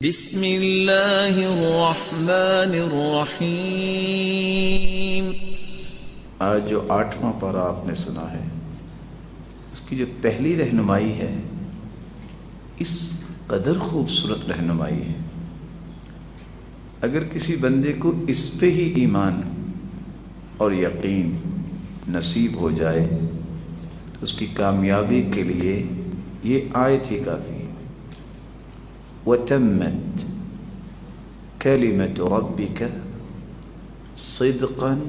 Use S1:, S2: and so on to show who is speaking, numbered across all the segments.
S1: بسم اللہ الرحمن الرحیم۔
S2: آج جو 8واں پارہ آپ نے سنا ہے، اس کی جو پہلی رہنمائی ہے، اس قدر خوبصورت رہنمائی ہے، اگر کسی بندے کو اس پہ ہی ایمان اور یقین نصیب ہو جائے تو اس کی کامیابی کے لیے یہ آیت ہی کافی ہے۔ وَتَمَّتْ كَلِمَةُ رَبِّكَ صِدْقًا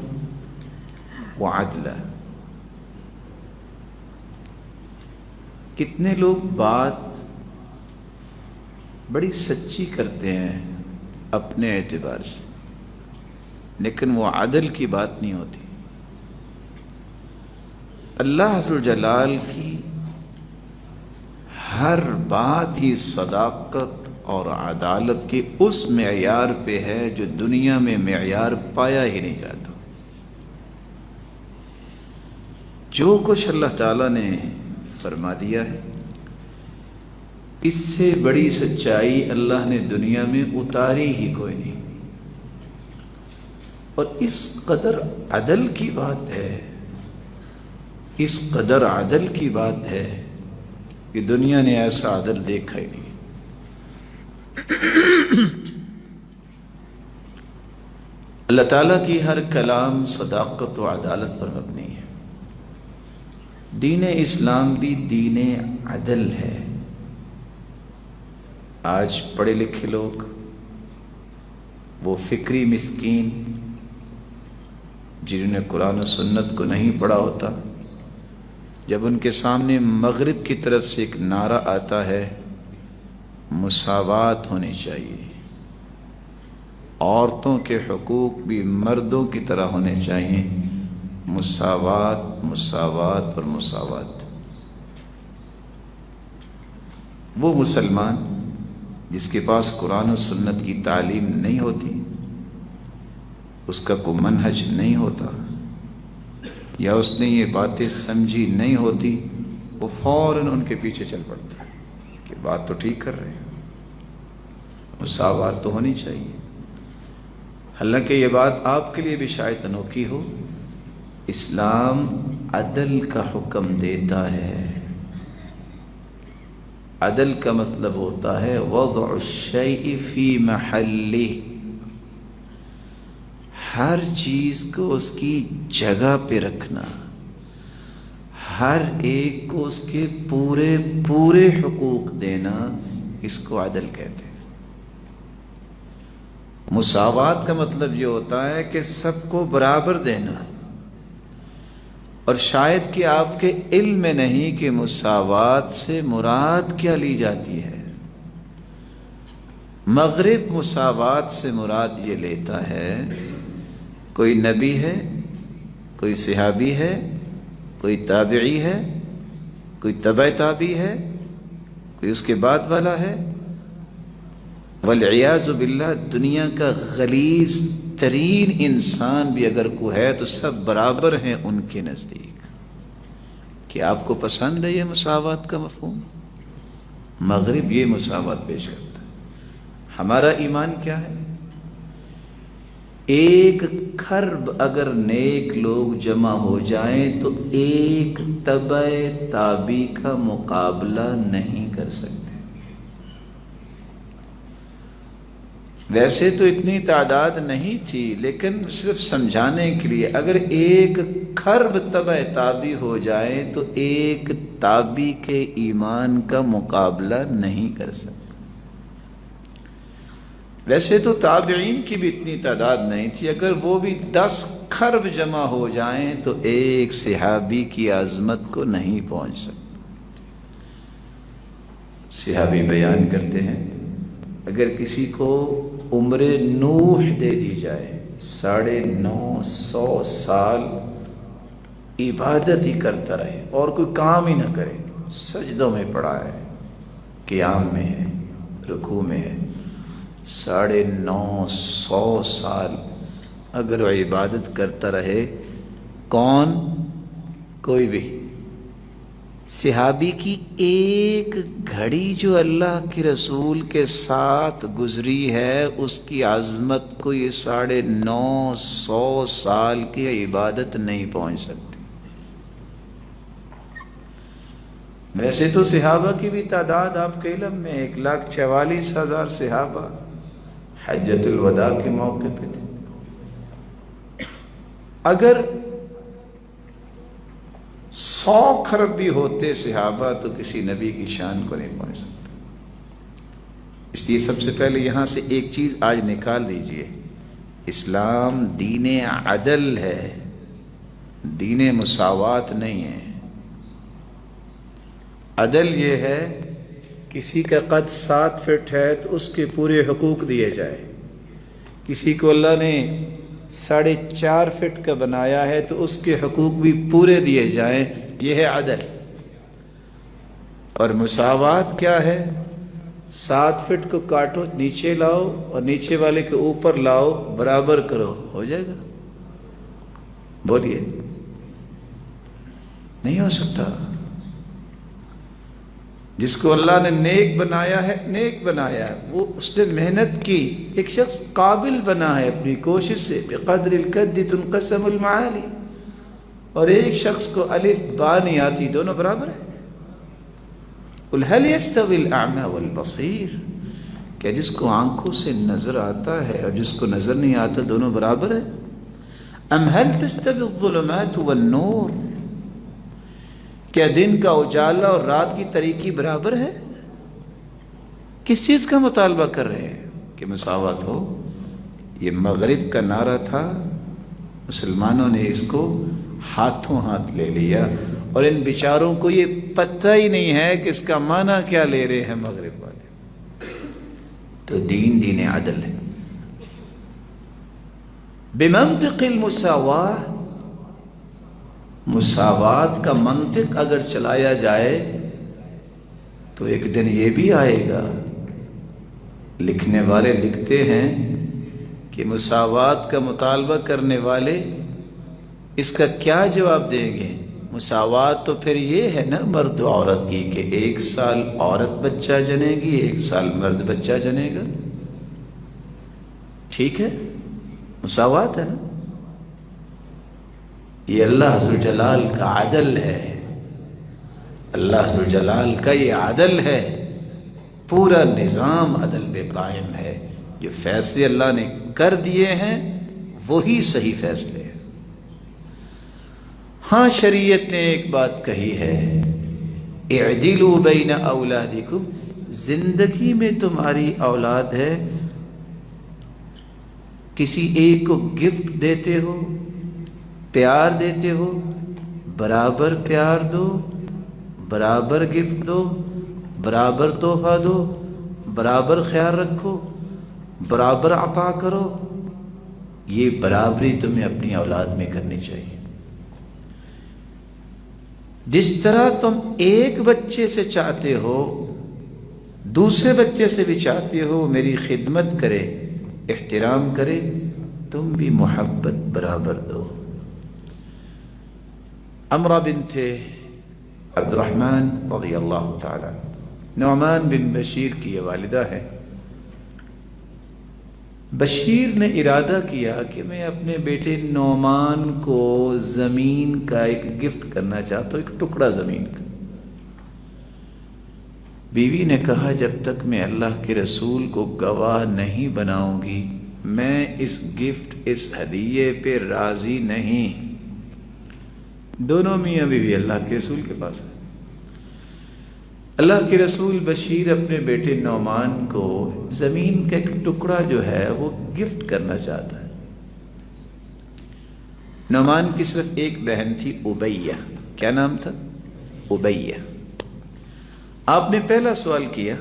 S2: وَعَدْلًا۔ کتنے لوگ بات بڑی سچی کرتے ہیں اپنے اعتبار سے، لیکن وہ عدل کی بات نہیں ہوتی۔ اللہ عز و جلال کی ہر بات ہی صداقت اور عدالت کی اس معیار پہ ہے جو دنیا میں معیار پایا ہی نہیں جاتا۔ جو کچھ اللہ تعالیٰ نے فرما دیا ہے، اس سے بڑی سچائی اللہ نے دنیا میں اتاری ہی کوئی نہیں، اور اس قدر عدل کی بات ہے، اس قدر عدل کی بات ہے کہ دنیا نے ایسا عدل دیکھا ہی نہیں۔ اللہ تعالیٰ کی ہر کلام صداقت و عدالت پر مبنی ہے۔ دین اسلام بھی دین عدل ہے۔ آج پڑھے لکھے لوگ، وہ فکری مسکین جنہوں نے قرآن و سنت کو نہیں پڑھا ہوتا، جب ان کے سامنے مغرب کی طرف سے ایک نعرہ آتا ہے مساوات ہونی چاہیے، عورتوں کے حقوق بھی مردوں کی طرح ہونے چاہیے، مساوات مساوات اور مساوات، وہ مسلمان جس کے پاس قرآن و سنت کی تعلیم نہیں ہوتی، اس کا کوئی منہج نہیں ہوتا، یا اس نے یہ باتیں سمجھی نہیں ہوتی، وہ فوراً ان کے پیچھے چل پڑتا ہے کہ بات تو ٹھیک کر رہے ہیں، مساوات تو ہونی چاہیے۔ حالانکہ یہ بات آپ کے لیے بھی شاید انوکھی ہو، اسلام عدل کا حکم دیتا ہے۔ عدل کا مطلب ہوتا ہے وضع الشیء فی محلہ، ہر چیز کو اس کی جگہ پہ رکھنا، ہر ایک کو اس کے پورے پورے حقوق دینا، اس کو عدل کہتے ہیں۔ مساوات کا مطلب یہ ہوتا ہے کہ سب کو برابر دینا، اور شاید کہ آپ کے علم میں نہیں کہ مساوات سے مراد کیا لی جاتی ہے۔ مغرب مساوات سے مراد یہ لیتا ہے، کوئی نبی ہے، کوئی صحابی ہے، کوئی تابعی ہے، کوئی تبع تابعی ہے، کوئی اس کے بعد والا ہے، والعیاذ باللہ دنیا کا غلیظ ترین انسان بھی اگر کوئی ہے تو سب برابر ہیں ان کے نزدیک۔ کیا آپ کو پسند ہے یہ مساوات کا مفہوم؟ مغرب یہ مساوات پیش کرتا ہے۔ ہمارا ایمان کیا ہے؟ ایک کھرب اگر نیک لوگ جمع ہو جائیں تو ایک تبع تابعی کا مقابلہ نہیں کر سکتے۔ ویسے تو اتنی تعداد نہیں تھی، لیکن صرف سمجھانے کے لیے، اگر ایک کھرب تبع تابعی ہو جائے تو ایک تابعی کے ایمان کا مقابلہ نہیں کر سکتے۔ ویسے تو تابعین کی بھی اتنی تعداد نہیں تھی، اگر وہ بھی 10 کھرب جمع ہو جائیں تو ایک صحابی کی عظمت کو نہیں پہنچ سکتے۔ صحابی بیان کرتے ہیں، اگر کسی کو عمر نوح دے دی جائے، 950 سال عبادت ہی کرتا رہے اور کوئی کام ہی نہ کرے، سجدوں میں پڑا ہے، قیام میں ہے، رکوع میں ہے، 950 سال اگر وہ عبادت کرتا رہے، کون؟ کوئی بھی صحابی کی ایک گھڑی جو اللہ کے رسول کے ساتھ گزری ہے اس کی عظمت کو یہ 950 سال کی عبادت نہیں پہنچ سکتی۔ ویسے تو صحابہ کی بھی تعداد آپ کے علم میں 1,44,000 صحابہ حجۃ الوداع کے موقع پہ تھے۔ اگر 100 کھرب بھی ہوتے صحابہ تو کسی نبی کی شان کو نہیں پہنچ سکتا۔ اس لیے سب سے پہلے یہاں سے ایک چیز آج نکال دیجئے، اسلام دین عدل ہے، دین مساوات نہیں ہے۔ عدل یہ ہے کسی کا قد 7 فٹ ہے تو اس کے پورے حقوق دیے جائے، کسی کو اللہ نے 4.5 فٹ کا بنایا ہے تو اس کے حقوق بھی پورے دیے جائیں، یہ ہے عدل۔ اور مساوات کیا ہے؟ 7 فٹ کو کاٹو، نیچے لاؤ اور نیچے والے کے اوپر لاؤ، برابر کرو، ہو جائے گا؟ بولیے، نہیں ہو سکتا۔ جس کو اللہ نے نیک بنایا ہے، نیک بنایا ہے، وہ اس نے محنت کی، ایک شخص قابل بنا ہے اپنی کوشش سے، بقدر الکد تنقسم المعالی، اور ایک شخص کو الف با نہیں آتی، دونوں برابر ہیں۔ قل هل يستوي الاعمى والبصير، کیا جس کو آنکھوں سے نظر آتا ہے اور جس کو نظر نہیں آتا دونوں برابر ہیں؟ ام هل تستوي الظلمات والنور، کیا دن کا اجالا اور رات کی تاریکی برابر ہے؟ کس چیز کا مطالبہ کر رہے ہیں کہ مساوات ہو؟ یہ مغرب کا نعرہ تھا، مسلمانوں نے اس کو ہاتھوں ہاتھ لے لیا، اور ان بیچاروں کو یہ پتہ ہی نہیں ہے کہ اس کا معنی کیا لے رہے ہیں مغرب والے۔ تو دین عدل ہے، بمنطق المساواہ، مساوات کا منطق اگر چلایا جائے تو ایک دن یہ بھی آئے گا، لکھنے والے لکھتے ہیں کہ مساوات کا مطالبہ کرنے والے اس کا کیا جواب دیں گے؟ مساوات تو پھر یہ ہے نا مرد و عورت کی، کہ 1 سال عورت بچہ جنے گی، 1 سال مرد بچہ جنے گا، ٹھیک ہے، مساوات ہے نا۔ یہ اللہ ذوالجلال کا عدل ہے، اللہ ذوالجلال کا یہ عدل ہے، پورا نظام عدل پہ قائم ہے۔ جو فیصلے اللہ نے کر دیے ہیں وہی صحیح فیصلے ہیں۔ ہاں، شریعت نے ایک بات کہی ہے، اعدلوا بین اولادکم، زندگی میں تمہاری اولاد ہے، کسی ایک کو گفٹ دیتے ہو، پیار دیتے ہو، برابر پیار دو، برابر گفٹ دو، برابر تحفہ دو، برابر خیال رکھو، برابر عطا کرو۔ یہ برابری تمہیں اپنی اولاد میں کرنی چاہیے۔ جس طرح تم ایک بچے سے چاہتے ہو دوسرے بچے سے بھی چاہتے ہو میری خدمت کرے، احترام کرے، تم بھی محبت برابر دو۔ عمرہ بنت عبد الرحمن رضی اللہ تعالی، نعمان بن بشیر کی یہ والدہ ہے۔ بشیر نے ارادہ کیا کہ میں اپنے بیٹے نعمان کو زمین کا ایک گفٹ کرنا چاہتا ہوں، ایک ٹکڑا زمین کا۔ بیوی نے کہا جب تک میں اللہ کے رسول کو گواہ نہیں بناؤں گی میں اس گفٹ، اس ہدیے پہ راضی نہیں۔ دونوں میاں بیوی اللہ کے رسول کے پاس ہے۔ اللہ کے رسول بشیر اپنے بیٹے نعمان کو زمین کا ایک ٹکڑا جو ہے وہ گفٹ کرنا چاہتا ہے۔ نعمان کی صرف ایک بہن تھی، ابیہ۔ کیا نام تھا؟ ابیہ۔ آپ نے پہلا سوال کیا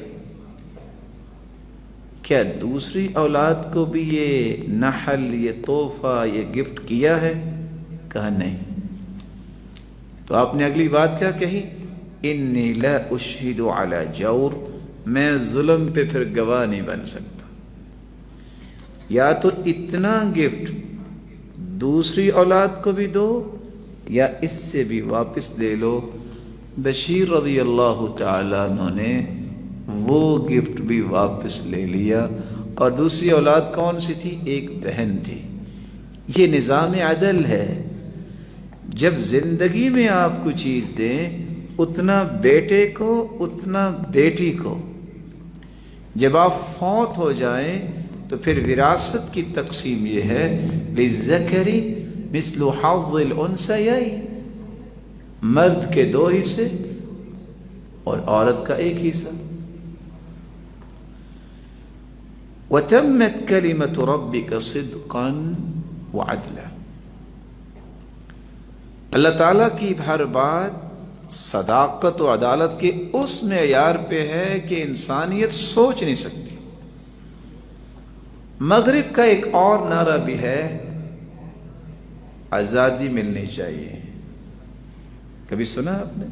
S2: کیا دوسری اولاد کو بھی یہ نحل، یہ تحفہ، یہ گفٹ کیا ہے؟ کہا نہیں۔ تو آپ نے اگلی بات کیا کہی؟ انی لا اشہد علی جور، میں ظلم پہ پھر گواہ نہیں بن سکتا۔ یا تو اتنا گفٹ دوسری اولاد کو بھی دو یا اس سے بھی واپس لے لو، بشیر رضی اللہ تعالیٰ عنہ نے وہ گفٹ بھی واپس لے لیا، اور دوسری اولاد کون سی تھی؟ ایک بہن تھی۔ یہ نظام عدل ہے، جب زندگی میں آپ کو چیز دیں اتنا بیٹے کو اتنا بیٹی کو، جب آپ فوت ہو جائیں تو پھر وراثت کی تقسیم یہ ہے للذکر مثل حظ الانثیین، مرد کے 2 حصے اور عورت کا 1 حصہ۔ وتمت کلمۃ ربک صدقا وعدلا، اللہ تعالیٰ کی ہر بات صداقت و عدالت کے اس معیار پہ ہے کہ انسانیت سوچ نہیں سکتی۔ مغرب کا ایک اور نعرہ بھی ہے، آزادی ملنی چاہیے۔ کبھی سنا آپ نے؟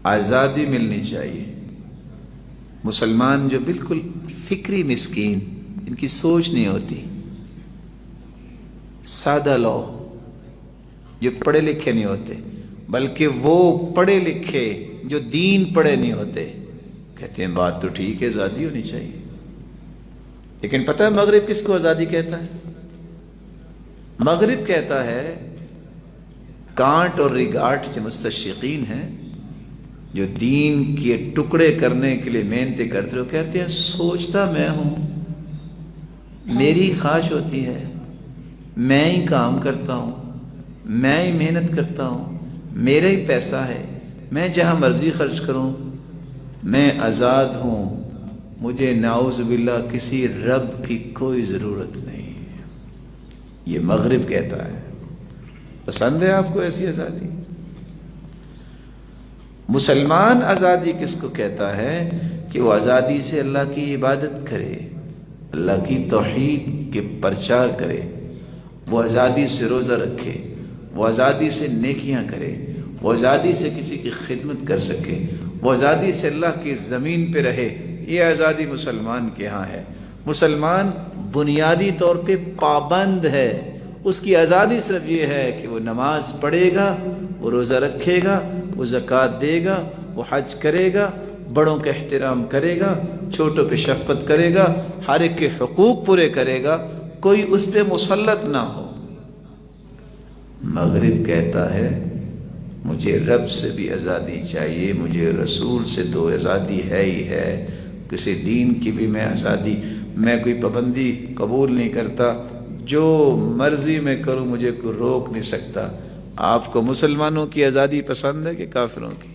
S2: آزادی ملنی چاہیے۔ مسلمان جو بالکل فکری مسکین، ان کی سوچ نہیں ہوتی، سادہ لوگ جو پڑھے لکھے نہیں ہوتے، بلکہ وہ پڑھے لکھے جو دین پڑھے نہیں ہوتے، کہتے ہیں بات تو ٹھیک ہے، آزادی ہونی چاہیے، لیکن پتہ ہے مغرب کس کو آزادی کہتا ہے؟ مغرب کہتا ہے کانٹ اور ریگارٹ جو مستشرقین ہیں، جو دین کے ٹکڑے کرنے کے لیے محنتیں کرتے ہو، کہتے ہیں سوچتا میں ہوں، میری خواہش ہوتی ہے، میں ہی کام کرتا ہوں، میں ہی محنت کرتا ہوں، میرا ہی پیسہ ہے، میں جہاں مرضی خرچ کروں، میں آزاد ہوں، مجھے نعوذ باللہ کسی رب کی کوئی ضرورت نہیں۔ یہ مغرب کہتا ہے۔ پسند ہے آپ کو ایسی آزادی؟ مسلمان آزادی کس کو کہتا ہے؟ کہ وہ آزادی سے اللہ کی عبادت کرے، اللہ کی توحید کے پرچار کرے، وہ آزادی سے روزہ رکھے، وہ آزادی سے نیکیاں کرے، وہ آزادی سے کسی کی خدمت کر سکے، وہ آزادی سے اللہ کی زمین پہ رہے۔ یہ آزادی مسلمان کے ہاں ہے۔ مسلمان بنیادی طور پہ پابند ہے، اس کی آزادی صرف یہ ہے کہ وہ نماز پڑھے گا، وہ روزہ رکھے گا، وہ زکوٰۃ دے گا، وہ حج کرے گا، بڑوں کا احترام کرے گا، چھوٹوں پہ شفقت کرے گا، ہر ایک کے حقوق پورے کرے گا، کوئی اس پہ مسلط نہ ہو۔ مغرب کہتا ہے مجھے رب سے بھی آزادی چاہیے، مجھے رسول سے تو آزادی ہے ہی ہے، کسی دین کی بھی میں آزادی، میں کوئی پابندی قبول نہیں کرتا، جو مرضی میں کروں مجھے کوئی روک نہیں سکتا۔ آپ کو مسلمانوں کی آزادی پسند ہے کہ کافروں کی؟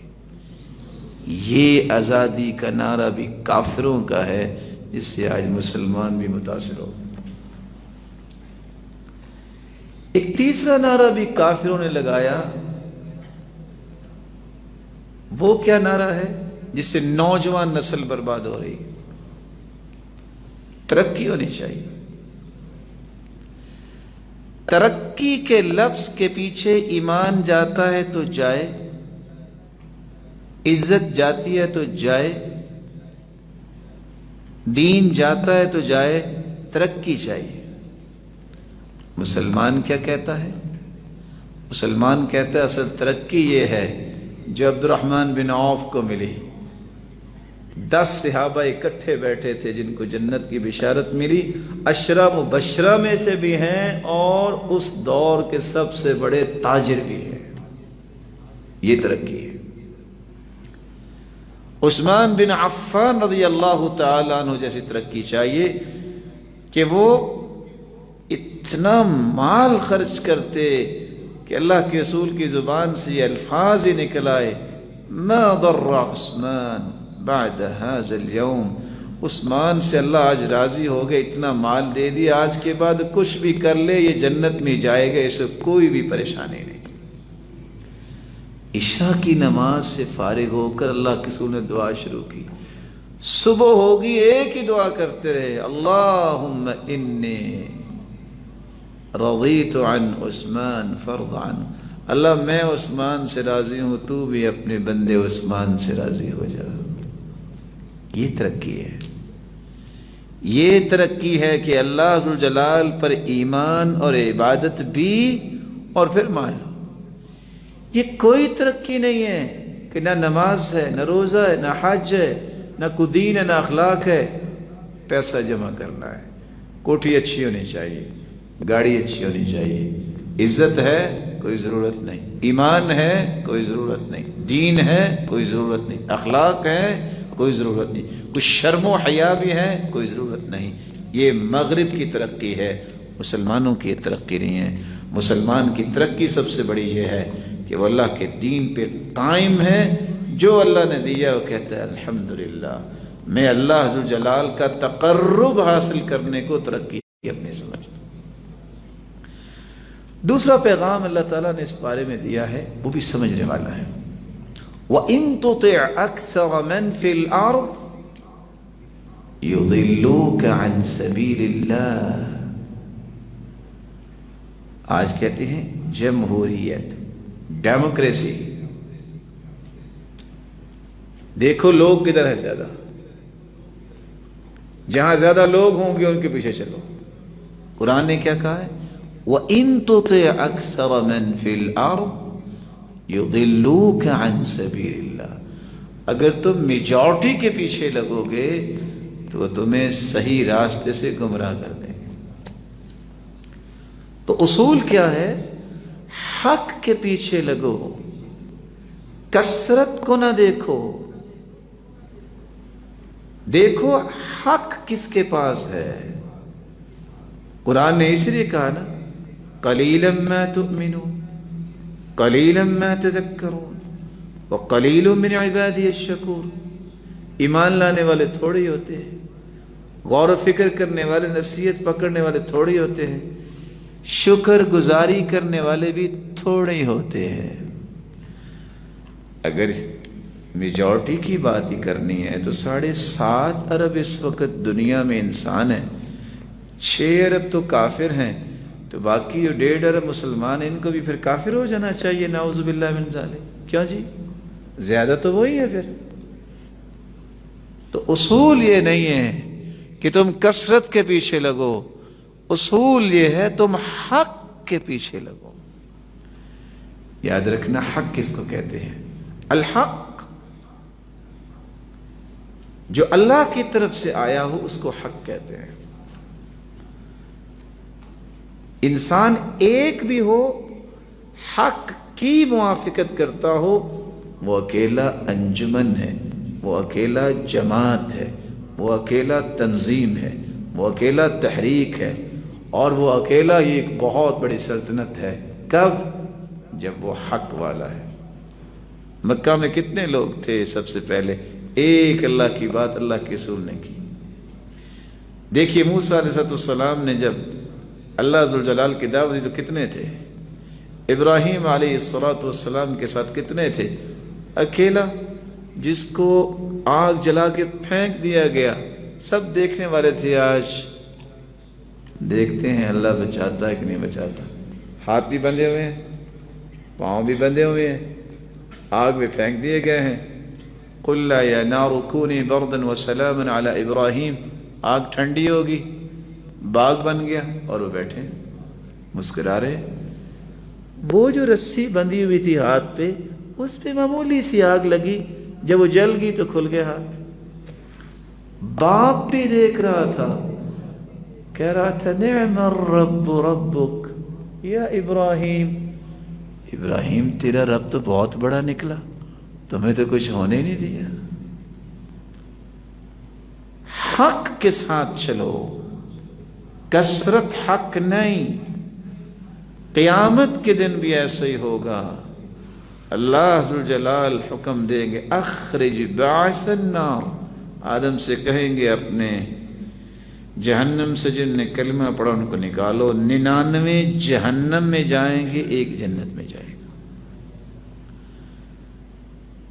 S2: یہ آزادی کا نعرہ بھی کافروں کا ہے، جس سے آج مسلمان بھی متاثر ہو۔ ایک تیسرا نعرہ بھی کافروں نے لگایا، وہ کیا نعرہ ہے جس سے نوجوان نسل برباد ہو رہی؟ ترقی ہونی چاہیے۔ ترقی کے لفظ کے پیچھے ایمان جاتا ہے تو جائے، عزت جاتی ہے تو جائے، دین جاتا ہے تو جائے، ترقی چاہیے۔ مسلمان کیا کہتا ہے؟ مسلمان کہتا ہے اصل ترقی یہ ہے جو عبد الرحمن بن عوف کو ملی۔ 10 صحابہ اکٹھے بیٹھے تھے جن کو جنت کی بشارت ملی، 10 مبشرہ میں سے بھی ہیں اور اس دور کے سب سے بڑے تاجر بھی ہیں۔ یہ ترقی ہے۔ عثمان بن عفان رضی اللہ تعالیٰ عنہ جیسی ترقی چاہیے کہ وہ اتنا مال خرچ کرتے کہ اللہ کے رسول کی زبان سے یہ الفاظ ہی نکل آئے، ما ضر عثمان بعد هذا اليوم، عثمان سے اللہ آج راضی ہو گئے، اتنا مال دے دیا، آج کے بعد کچھ بھی کر لے یہ جنت میں جائے گا، اسے کوئی بھی پریشانی نہیں۔ عشاء کی نماز سے فارغ ہو کر اللہ کے رسول نے دعا شروع کی، صبح ہوگی ایک ہی دعا کرتے رہے، اللہم انی رضیت عن عثمان فرض عنہ، اللہ میں عثمان سے راضی ہوں، تو بھی اپنے بندے عثمان سے راضی ہو جا۔ یہ ترقی ہے۔ یہ ترقی ہے کہ اللہ ذوالجلال پر ایمان اور عبادت بھی، اور پھر مال۔ یہ کوئی ترقی نہیں ہے کہ نہ نماز ہے، نہ روزہ ہے، نہ حج ہے، نہ کوئی دین ہے، نہ اخلاق ہے. پیسہ جمع کرنا ہے، کوٹھی اچھی ہونی چاہیے، گاڑی اچھی ہونی چاہیے، عزت ہے کوئی ضرورت نہیں، ایمان ہے کوئی ضرورت نہیں، دین ہے کوئی ضرورت نہیں، اخلاق ہے کوئی ضرورت نہیں، کچھ شرم و حیا بھی ہے کوئی ضرورت نہیں. یہ مغرب کی ترقی ہے، مسلمانوں کی ترقی نہیں ہے. مسلمان کی ترقی سب سے بڑی یہ ہے کہ وہ اللہ کے دین پہ قائم ہے. جو اللہ نے دیا وہ کہتا ہے الحمدللہ. میں اللہ ذو جلال کا تقرب حاصل کرنے کو ترقی اپنی سمجھتا ہوں. دوسرا پیغام اللہ تعالیٰ نے اس بارے میں دیا ہے، وہ بھی سمجھنے والا ہے. وَإِن تُطِعْ أَكْثَرَ مَنْ فِي الْأَرْضِ يُضِلُّوكَ عَنْ سَبِيلِ اللَّهِ. آج کہتے ہیں جمہوریت، ڈیموکریسی. دیکھو لوگ کدھر ہے زیادہ، جہاں زیادہ لوگ ہوں گے ان کے پیچھے چلو. قرآن نے کیا کہا ہے؟ وَإِن تُطِعْ أَكْثَرَ مَنْ فِي الْأَرْضِ يُضِلُّوكَ عَنْ سَبِيلِ اللَّهِ. اگر تم میجورٹی کے پیچھے لگو گے تو وہ تمہیں صحیح راستے سے گمراہ کر دیں گے. تو اصول کیا ہے؟ حق کے پیچھے لگو، کثرت کو نہ دیکھو. دیکھو حق کس کے پاس ہے. قرآن نے اس لیے کہا نا قلیلا ما تؤمنون قلیلا ما تذکرون وقلیل من عبادی الشکور. ایمان لانے والے تھوڑے ہی ہوتے ہیں، غور و فکر کرنے والے، نصیحت پکڑنے والے تھوڑے ہی ہوتے ہیں، شکر گزاری کرنے والے بھی تھوڑے ہی ہوتے ہیں. اگر میجورٹی کی بات ہی کرنی ہے تو 7.5 ارب اس وقت دنیا میں انسان ہیں، 6 ارب تو کافر ہیں، تو باقی جو 1.5 ارب مسلمان ہیں ان کو بھی پھر کافر ہو جانا چاہیے. نعوذ باللہ من ذالک. کیوں جی؟ زیادہ تو وہی ہے پھر. تو اصول یہ نہیں ہے کہ تم کثرت کے پیچھے لگو، اصول یہ ہے تم حق کے پیچھے لگو. یاد رکھنا حق کس کو کہتے ہیں؟ الحق، جو اللہ کی طرف سے آیا ہو اس کو حق کہتے ہیں. انسان ایک بھی ہو حق کی موافقت کرتا ہو وہ اکیلا انجمن ہے، وہ اکیلا جماعت ہے، وہ اکیلا تنظیم ہے، وہ اکیلا تحریک ہے، اور وہ اکیلا ہی ایک بہت بڑی سلطنت ہے. کب؟ جب وہ حق والا ہے. مکہ میں کتنے لوگ تھے؟ سب سے پہلے ایک اللہ کی بات اللہ کے رسول نے کی. دیکھیے موسیٰ علیہ السلام نے جب اللہ ذوالجلال کی دعوت دی تو کتنے تھے؟ ابراہیم علیہ السلام کے ساتھ کتنے تھے؟ اکیلا، جس کو آگ جلا کے پھینک دیا گیا. سب دیکھنے والے تھے. آج دیکھتے ہیں اللہ بچاتا ہے کہ نہیں بچاتا. ہاتھ بھی بندھے ہوئے ہیں، پاؤں بھی بندھے ہوئے ہیں، آگ میں پھینک دیے گئے ہیں. قُلْ يَا نَارُ كُونِي بَرْدًا وَسَلَامًا عَلَىٰ إِبْرَاهِيمَ. آگ ٹھنڈی ہوگی، باغ بن گیا، اور وہ بیٹھے مسکرا رہے. وہ جو رسی بندھی ہوئی تھی ہاتھ پہ، اس پہ معمولی سی آگ لگی، جب وہ جل گئی تو کھل گئے ہاتھ. باپ بھی دیکھ رہا تھا، کہہ رہا تھا نعم الرب ربک یا ابراہیم. ابراہیم تیرا رب تو بہت بڑا نکلا، تمہیں تو کچھ ہونے نہیں دیا. حق کے ساتھ چلو، کثرت حق نہیں. قیامت کے دن بھی ایسا ہی ہوگا. اللہ ذوالجلال حکم دیں گے اخرج بعث النار. آدم سے کہیں گے اپنے جہنم سے جن نے کلمہ پڑھا ان کو نکالو. 99 جہنم میں جائیں گے، 1 جنت میں جائے گا.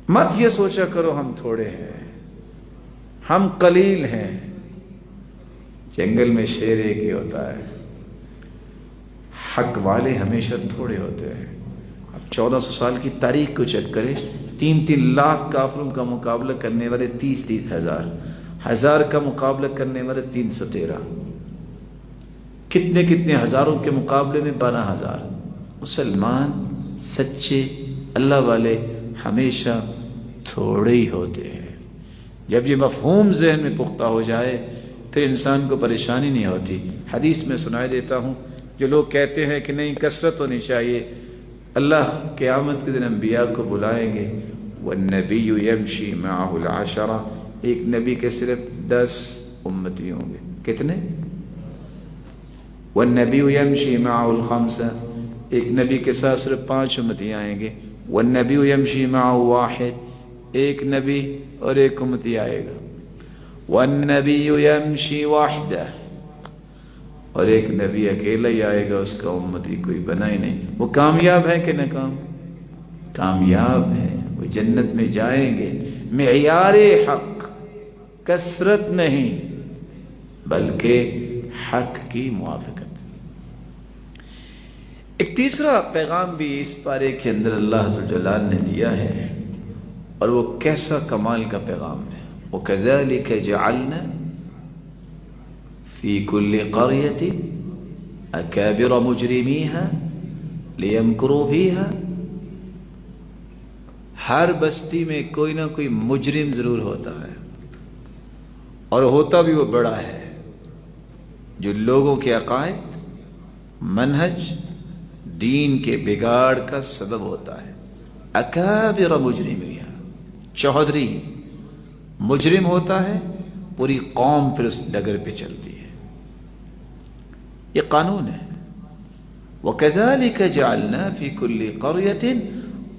S2: مت یہ سوچا کرو ہم تھوڑے ہیں، ہم قلیل ہیں. جنگل میں شیر ایک ہی ہوتا ہے، حق والے ہمیشہ تھوڑے ہوتے ہیں. اب 1400 سال کی تاریخ کو چیک کریں، 3 لاکھ کافروں کا مقابلہ کرنے والے 30 ہزار، 1000 کا مقابلہ کرنے والے 313، کتنے ہزاروں کے مقابلے میں 12000. مسلمان سچے اللہ والے ہمیشہ تھوڑے ہی ہوتے ہیں۔ جب یہ مفہوم ذہن میں پختہ ہو جائے پھر انسان کو پریشانی نہیں ہوتی۔ حدیث میں سنائی دیتا ہوں، جو لوگ کہتے ہیں کہ نہیں کثرت ہونی چاہیے، اللہ قیامت کے دن انبیاء کو بلائیں گے، وَالنَّبِيُّ يَمْشِي مَعَهُ الْعَشَرَةُ، ایک نبی کے صرف 10 امتی ہوں گے۔ کتنے؟ وَالنَّبِيُّ يَمْشِي مَعَهُ الْخَمْسَةُ، ایک نبی کے ساتھ صرف 5 امتی آئیں گے۔ وَالنَّبِيُّ يَمْشِي مَعَهُ وَاحِدٌ، ایک نبی اور ایک امتی آئے گا۔ وَالنَّبِيُّ يَمْشِي وَحْدَهُ، اور ایک نبی اکیلا ہی آئے گا، اس کا امتی کوئی بنا ہی نہیں۔ وہ کامیاب ہے کہ ناکام؟ کامیاب ہے، وہ جنت میں جائیں گے۔ معیار حق کثرت نہیں بلکہ حق کی موافقت۔ ایک تیسرا پیغام بھی اس پارے کے اندر اللہ ذو الجلال نے دیا ہے، اور وہ کیسا کمال کا پیغام ہے۔ وَكَذَلِكَ جَعَلْنَا فِي كُلِّ قَرْيَةٍ أَكَابِرَ مُجْرِمِيهَا لِيَمْكُرُوا فِيهَا، ہر بستی میں کوئی نہ کوئی مجرم ضرور ہوتا ہے، اور ہوتا بھی وہ بڑا ہے، جو لوگوں کے عقائد، منہج، دین کے بگاڑ کا سبب ہوتا ہے۔ اکابر مجرمین، چودھری مجرم ہوتا ہے، پوری قوم پھر اس ڈگر پہ چلتی ہے۔ یہ قانون ہے۔ وَكَذَلِكَ جَعَلْنَا فِي كُلِّ قَرْيَةٍ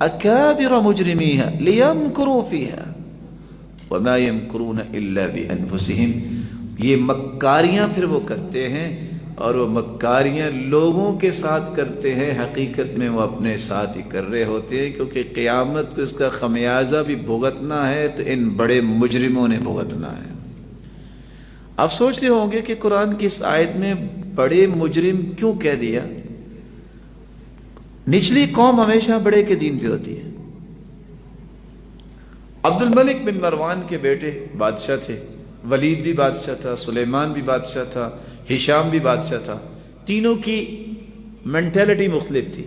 S2: أَكَابِرَ مُجْرِمِيهَا لِيَمْكُرُوا فِيهَا وَمَا يَمْكُرُونَ إِلَّا بِأَنفُسِهِمْ، یہ مکاریاں پھر وہ کرتے ہیں، اور وہ مکاریاں لوگوں کے ساتھ کرتے ہیں، حقیقت میں وہ اپنے ساتھ ہی کر رہے ہوتے ہیں، کیونکہ قیامت کو اس کا خمیازہ بھی بھگتنا ہے تو ان بڑے مجرموں نے بھگتنا ہے۔ آپ سوچ رہے ہوں گے کہ قرآن کی اس آیت میں بڑے مجرم کیوں کہہ دیا؟ نچلی قوم ہمیشہ بڑے کے دین پہ ہوتی ہے۔ عبد الملک بن مروان کے بیٹے بادشاہ تھے، ولید بھی بادشاہ تھا، سلیمان بھی بادشاہ تھا، ہشام بھی بادشاہ تھا۔ تینوں کی مینٹیلٹی مختلف تھی۔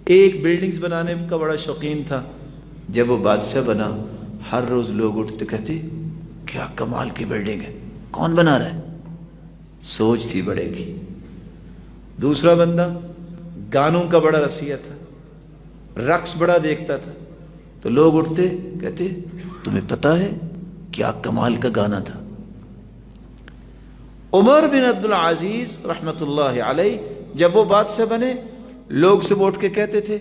S2: ایک بلڈنگز بنانے کا بڑا شوقین تھا، جب وہ بادشاہ بنا ہر روز لوگ اٹھتے کہتے کیا کمال کی بلڈنگ ہے، کون بنا رہا ہے؟ سوچ تھی بڑے کی۔ دوسرا بندہ گانوں کا بڑا رسیہ تھا، رقص بڑا دیکھتا تھا، تو لوگ اٹھتے کہتے تمہیں پتہ ہے کیا کمال کا گانا تھا؟ عمر بن عبد العزیز رحمت اللہ علیہ جب وہ بادشاہ بنے، لوگ سب اٹھ کے کہتے تھے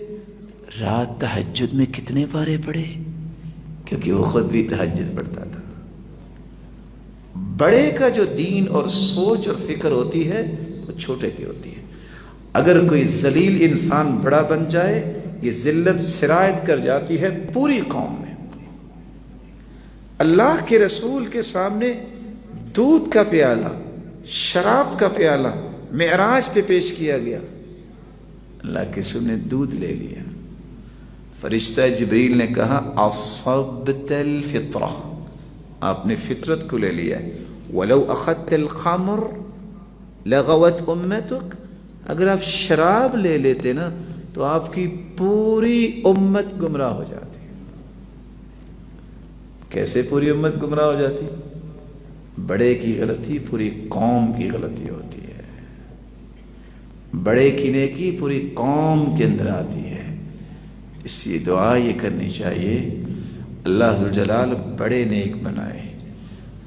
S2: رات تہجد میں کتنے پارے پڑھے، کیونکہ وہ خود بھی تہجد پڑھتا تھا۔ بڑے کا جو دین اور سوچ اور فکر ہوتی ہے وہ چھوٹے کی ہوتی ہے۔ اگر کوئی ذلیل انسان بڑا بن جائے، یہ ذلت سرایت کر جاتی ہے پوری قوم میں۔ اللہ کے رسول کے سامنے دودھ کا پیالہ، شراب کا پیالہ معراج پہ پیش کیا گیا، اللہ کے رسول نے دودھ لے لیا۔ فرشتہ جبریل نے کہا اصبت الفطرہ، آپ نے فطرت کو لے لیا۔ ولو اخذت الخمر لغوت امتک، اگر آپ شراب لے لیتے نا تو آپ کی پوری امت گمراہ ہو جاتی۔ کیسے پوری امت گمراہ ہو جاتی؟ بڑے کی غلطی پوری قوم کی غلطی ہوتی ہے، بڑے کی نیکی پوری قوم کے اندر آتی ہے۔ اس لیے دعا یہ کرنی چاہیے اللہ ذوالجلال بڑے نیک بنائے،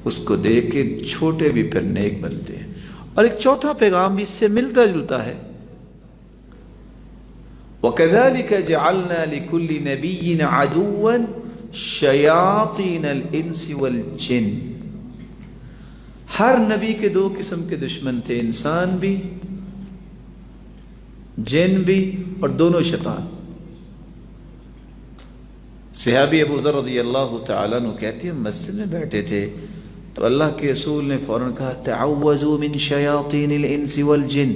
S2: اس کو دیکھ کے چھوٹے بھی پھر نیک بنتے ہیں۔ اور ایک چوتھا پیغام بھی اس سے ملتا جلتا ہے، وَكَذَلِكَ جَعَلْنَا لِكُلِّ نَبِيٍّ عَدُوًّا شَيَاطِينَ الْإِنسِ وَالْجِنِّ، ہر نبی کے دو قسم کے دشمن تھے، انسان بھی، جن بھی، اور دونوں شیطان۔ صحابی ابو ذر رضی اللہ تعالیٰ عنہ کہتے ہیں مسجد میں بیٹھے تھے تو اللہ کے رسول نے فوراً کہا تعوذوا من شیاطین الانس والجن،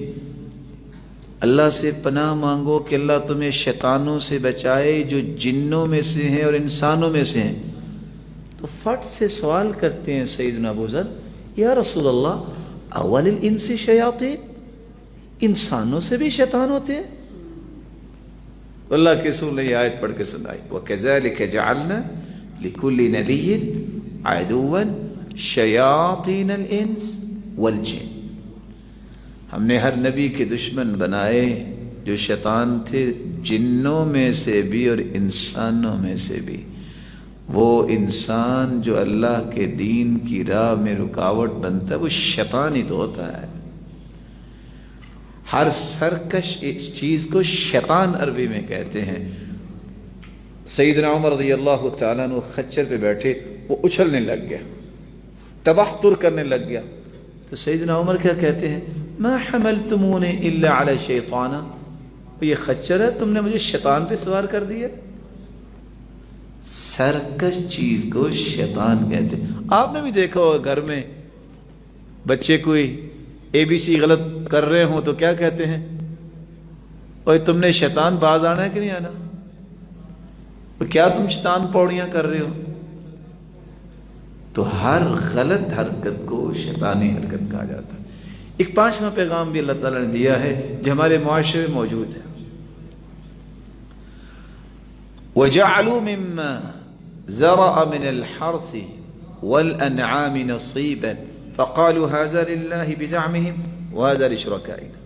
S2: اللہ سے پناہ مانگو کہ اللہ تمہیں شیطانوں سے بچائے جو جنوں میں سے ہیں اور انسانوں میں سے ہیں۔ تو فٹ سے سوال کرتے ہیں سیدنا ابو ذر یا رسول اللہ اول الانس شیاطین، انسانوں سے بھی شیطان ہوتے ہیں؟ تو اللہ کے رسول نے یہ آیت پڑھ کے سنائی وَكَذَلِكَ جَعَلْنَا لِكُلِّ نَبِيٍّ عَدُوًّا شَيَاطِينَ الْإِنسِ وَالْجِنِّ، ہم نے ہر نبی کے دشمن بنائے جو شیطان تھے، جنوں میں سے بھی اور انسانوں میں سے بھی۔ وہ انسان جو اللہ کے دین کی راہ میں رکاوٹ بنتا ہے وہ شیطان ہی تو ہوتا ہے۔ ہر سرکش چیز کو شیطان عربی میں کہتے ہیں۔ سیدنا عمر رضی اللہ تعالیٰ عنہ خچر پہ بیٹھے، وہ اچھلنے لگ گیا، تبختر کرنے لگ گیا، تو سیدنا عمر کیا کہتے ہیں؟ ما حملتمونی الا علی شیطانا، یہ خچر ہے، تم نے مجھے شیطان پہ سوار کر دیا۔ سرکش چیز کو شیطان کہتے ہیں۔ آپ نے بھی دیکھا ہوگا گھر میں بچے کوئی ABC غلط کر رہے ہوں تو کیا کہتے ہیں؟ اوے تم نے شیطان باز آنا ہے کہ نہیں آنا؟ کیا تم شیطان پوڑیاں کر رہے ہو؟ تو ہر غلط حرکت کو شیطانی حرکت کہا جاتا ہے۔ ایک 5واں پیغام بھی اللہ تعالیٰ نے دیا ہے جو ہمارے معاشرے میں موجود ہے۔ وَجَعَلُوا مِمَّا زَرَعَ مِنَ الْحَرْثِ وَالْأَنْعَامِ نَصِيبًا فَقَالُوا هَذَا لِلَّهِ بِزَعْمِهِمْ وَهَذَا لِشُرَكَائِنَا،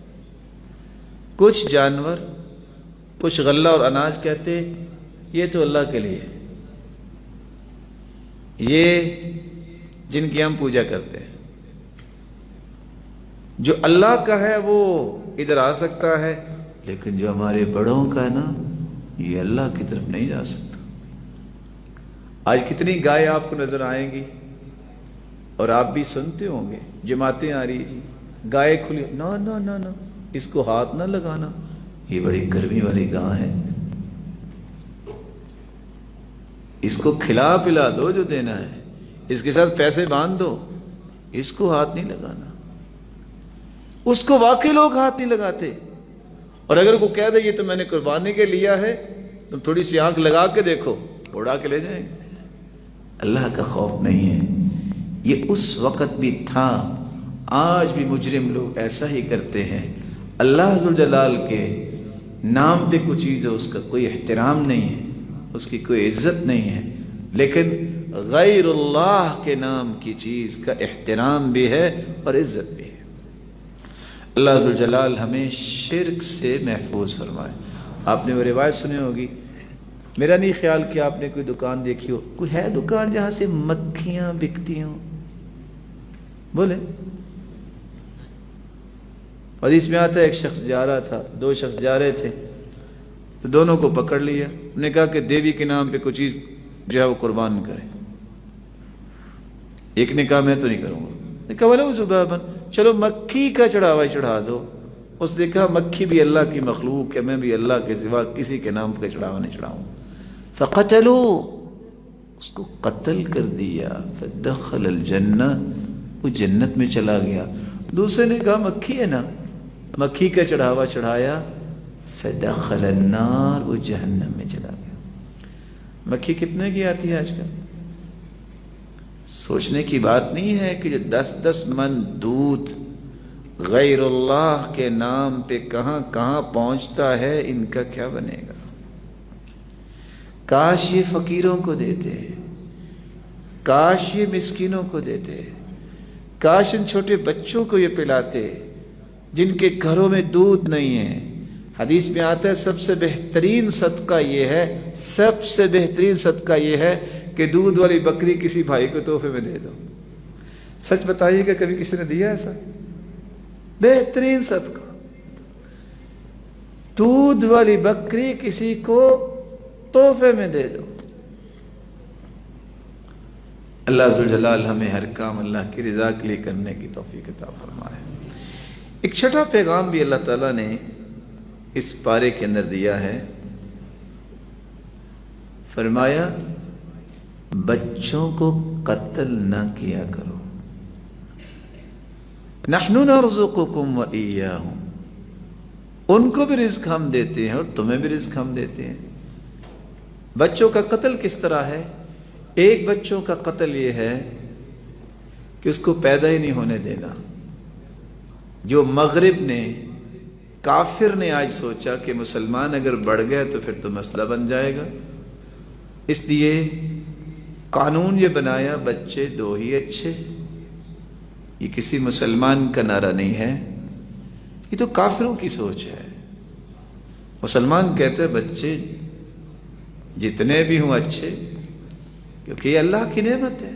S2: کچھ جانور، کچھ غلہ اور اناج کہتے یہ تو اللہ کے لیے ہے، یہ جن کی ہم پوجا کرتے ہیں، جو اللہ کا ہے وہ ادھر آ سکتا ہے، لیکن جو ہمارے بڑوں کا ہے نا یہ اللہ کی طرف نہیں جا سکتا۔ آج کتنی گائے آپ کو نظر آئیں گی اور آپ بھی سنتے ہوں گے، جماعتیں آ رہی جی گائے کھلی، نا نا نا نا اس کو ہاتھ نہ لگانا، یہ بڑی گرمی والی گاں ہے، اس کو کھلا پلا دو جو دینا ہے، اس کے ساتھ پیسے باندھ دو، اس کو ہاتھ نہیں لگانا۔ اس کو واقعی لوگ ہاتھ نہیں لگاتے، اور اگر کوئی کہہ دے یہ تو میں نے قربانی کے لیا ہے، تم تھوڑی سی آنکھ لگا کے دیکھو، اڑا کے لے جائیں گے۔ اللہ کا خوف نہیں ہے۔ یہ اس وقت بھی تھا، آج بھی مجرم لوگ ایسا ہی کرتے ہیں۔ اللہ ذوالجلال کے نام پہ کوئی چیز ہے اس کا کوئی احترام نہیں ہے، اس کی کوئی عزت نہیں ہے، لیکن غیر اللہ کے نام کی چیز کا احترام بھی ہے اور عزت بھی ہے۔ اللہ ذوالجلال ہمیں شرک سے محفوظ فرمائے۔ آپ نے وہ روایت سنی ہوگی، میرا نہیں خیال کہ آپ نے کوئی دکان دیکھی ہو، کوئی ہے دکان جہاں سے مکھیاں بکتی ہوں؟ بولے۔ حدیث میں آتا ہے ایک شخص جا رہا تھا، 2 شخص جا رہے تھے، تو دونوں کو پکڑ لیا، انہوں نے کہا کہ دیوی کے نام پہ کوئی چیز جو ہے وہ قربان کرے۔ ایک نے کہا میں تو نہیں کروں گا، کہا ولو ذباباً، چلو مکھی کا چڑھاوا چڑھا دو۔ اس نے کہا مکھی بھی اللہ کی مخلوق ہے، میں بھی اللہ کے سوا کسی کے نام پہ چڑھاوا نہیں چڑھاؤں۔ فقتلوا، اس کو قتل کر دیا، فدخل الجنہ، وہ جنت میں چلا گیا۔ دوسرے نے کہا مکھی ہے نا، مکھی کا چڑھاوا چڑھایا، فدخل النار، وہ جہنم میں چلا گیا۔ مکھی کتنے کی آتی ہے آج کل؟ سوچنے کی بات نہیں ہے کہ جو 10 من دودھ غیر اللہ کے نام پہ کہاں کہاں پہنچتا ہے، ان کا کیا بنے گا؟ کاش یہ فقیروں کو دیتے، کاش یہ مسکینوں کو دیتے، کاش ان چھوٹے بچوں کو یہ پلاتے جن کے گھروں میں دودھ نہیں ہے۔ حدیث میں آتا ہے سب سے بہترین صدقہ یہ ہے، سب سے بہترین صدقہ یہ ہے کہ دودھ والی بکری کسی بھائی کو تحفے میں دے دو۔ سچ بتائیے کہ کبھی کسی نے دیا ایسا؟ بہترین صدقہ، دودھ والی بکری کسی کو تحفے میں دے دو۔ اللہ ذوالجلال ہمیں ہر کام اللہ کی رضا کے لیے کرنے کی توفیق عطا فرمائے۔ ایک چھٹا پیغام بھی اللہ تعالیٰ نے اس پارے کے اندر دیا ہے، فرمایا بچوں کو قتل نہ کیا کرو، نحن نرزقکم وإیاہم، ان کو بھی رزق ہم دیتے ہیں اور تمہیں بھی رزق ہم دیتے ہیں۔ بچوں کا قتل کس طرح ہے؟ ایک بچوں کا قتل یہ ہے کہ اس کو پیدا ہی نہیں ہونے دینا۔ جو مغرب نے کافر نے آج سوچا کہ مسلمان اگر بڑھ گئے تو پھر تو مسئلہ بن جائے گا، اس لیے قانون یہ بنایا بچے 2 ہی اچھے۔ یہ کسی مسلمان کا نعرہ نہیں ہے، یہ تو کافروں کی سوچ ہے۔ مسلمان کہتے ہیں بچے جتنے بھی ہوں اچھے، کیونکہ یہ اللہ کی نعمت ہے۔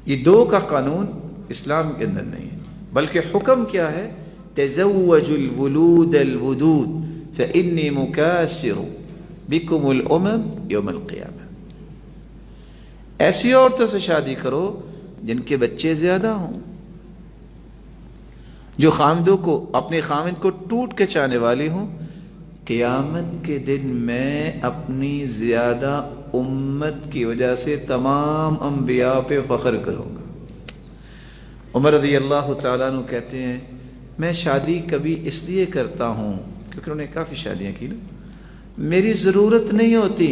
S2: یہ 2 کا قانون اسلام کے اندر نہیں ہے، بلکہ حکم کیا ہے؟ تزوجوا الولود الودود فإني مكاثر بكم الأمم يوم القيامة۔ ایسی عورتوں سے شادی کرو جن کے بچے زیادہ ہوں، جو خامدوں کو، اپنے خامد کو ٹوٹ کے چاہنے والی ہوں۔ قیامت کے دن میں اپنی زیادہ امت کی وجہ سے تمام انبیاء پہ فخر کروں گا۔ عمر رضی اللہ تعالیٰ عنہ کہتے ہیں میں شادی کبھی اس لیے کرتا ہوں کیونکہ انہوں نے کافی شادیاں کی نا، میری ضرورت نہیں ہوتی،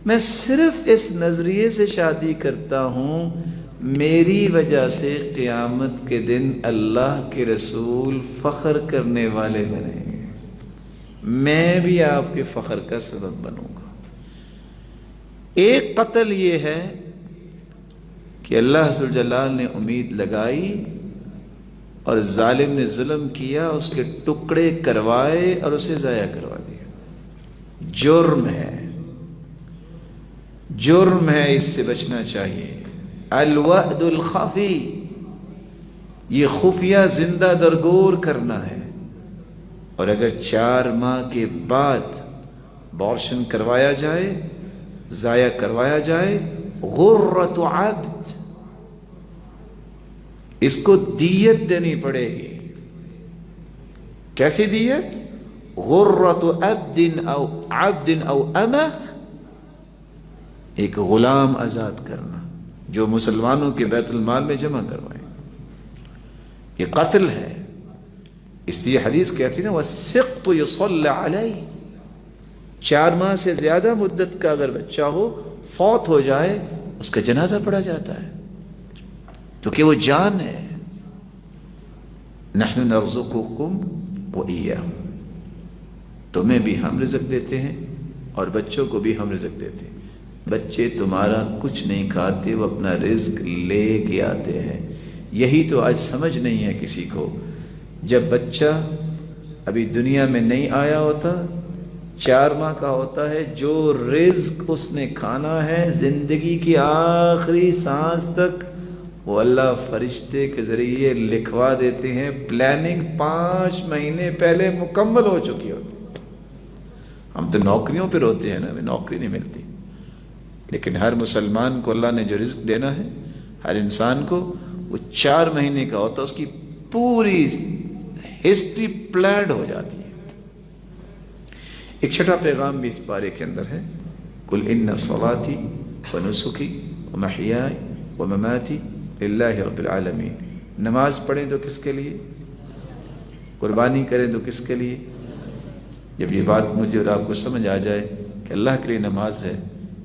S2: میں صرف اس نظریے سے شادی کرتا ہوں میری وجہ سے قیامت کے دن اللہ کے رسول فخر کرنے والے بنیں گے، میں بھی آپ کے فخر کا سبب بنوں گا۔ ایک قتل یہ ہے کہ اللہ ذو الجلال نے امید لگائی اور ظالم نے ظلم کیا، اس کے ٹکڑے کروائے اور اسے ضائع کروا دیا۔ جرم ہے، جرم ہے، اس سے بچنا چاہیے۔ الوعد الخفی، یہ خفیہ زندہ درگور کرنا ہے، اور اگر 4 ماہ کے بعد بارشن کروایا جائے، ضائع کروایا جائے، غرۃ عبد، اس کو دیت دینی پڑے گی۔ کیسی دیت؟ غرۃ عبد او امہ، ایک غلام آزاد کرنا جو مسلمانوں کے بیت المال میں جمع کروائیں۔ یہ قتل ہے، اس لیے حدیث کہتی ہے نا وَالسِّقْطُ يُصَلَّ عَلَيْهِ، 4 ماہ سے زیادہ مدت کا اگر بچہ ہو، فوت ہو جائے، اس کا جنازہ پڑھا جاتا ہے کیونکہ وہ جان ہے۔ نحن نرزقکم وإیاہم، تمہیں بھی ہم رزق دیتے ہیں اور بچوں کو بھی ہم رزق دیتے ہیں۔ بچے تمہارا کچھ نہیں کھاتے، وہ اپنا رزق لے کے آتے ہیں۔ یہی تو آج سمجھ نہیں ہے کسی کو۔ جب بچہ ابھی دنیا میں نہیں آیا ہوتا، 4 ماہ کا ہوتا ہے، جو رزق اس نے کھانا ہے زندگی کی آخری سانس تک، وہ اللہ فرشتے کے ذریعے لکھوا دیتے ہیں۔ پلاننگ 5 مہینے پہلے مکمل ہو چکی ہوتی۔ ہم تو نوکریوں پہ روتے ہیں نا، ہمیں نوکری نہیں ملتی، لیکن ہر مسلمان کو اللہ نے جو رزق دینا ہے، ہر انسان کو، وہ 4 مہینے کا ہوتا ہے، اس کی پوری ہسٹری پلانڈ ہو جاتی ہے۔ ایک چھٹا پیغام بھی اس پارے کے اندر ہے، قُلْ إِنَّ صَلَاتِي وَنُسُكِي وَمَحْيَايَ وَمَمَاتِي لِلَّهِ رَبِّ الْعَالَمِينَ۔ نماز پڑھیں تو کس کے لیے؟ قربانی کریں تو کس کے لیے؟ جب یہ بات مجھے اور آپ کو سمجھ آ جائے کہ اللہ کے لیے نماز ہے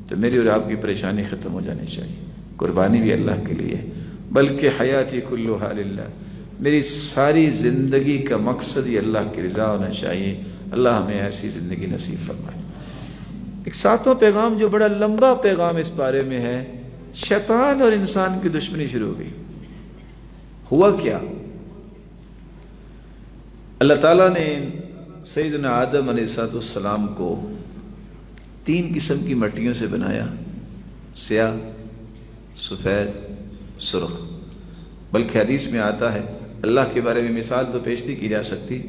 S2: تو میری اور آپ کی پریشانی ختم ہو جانی چاہیے۔ قربانی بھی اللہ کے لیے ہے، بلکہ حیاتی کلھا للہ، میری ساری زندگی کا مقصد یہ اللہ کی رضا ہونا چاہیے۔ اللہ ہمیں ایسی زندگی نصیب فرمائے۔ ایک 7واں پیغام جو بڑا لمبا پیغام اس بارے میں ہے، شیطان اور انسان کی دشمنی شروع ہو گئی۔ ہوا کیا؟ اللہ تعالیٰ نے سیدنا آدم علیہ السلام کو 3 قسم کی مٹیوں سے بنایا، سیاہ، سفید، سرخ۔ بلکہ حدیث میں آتا ہے، اللہ کے بارے میں مثال تو پیش نہیں کی جا سکتی،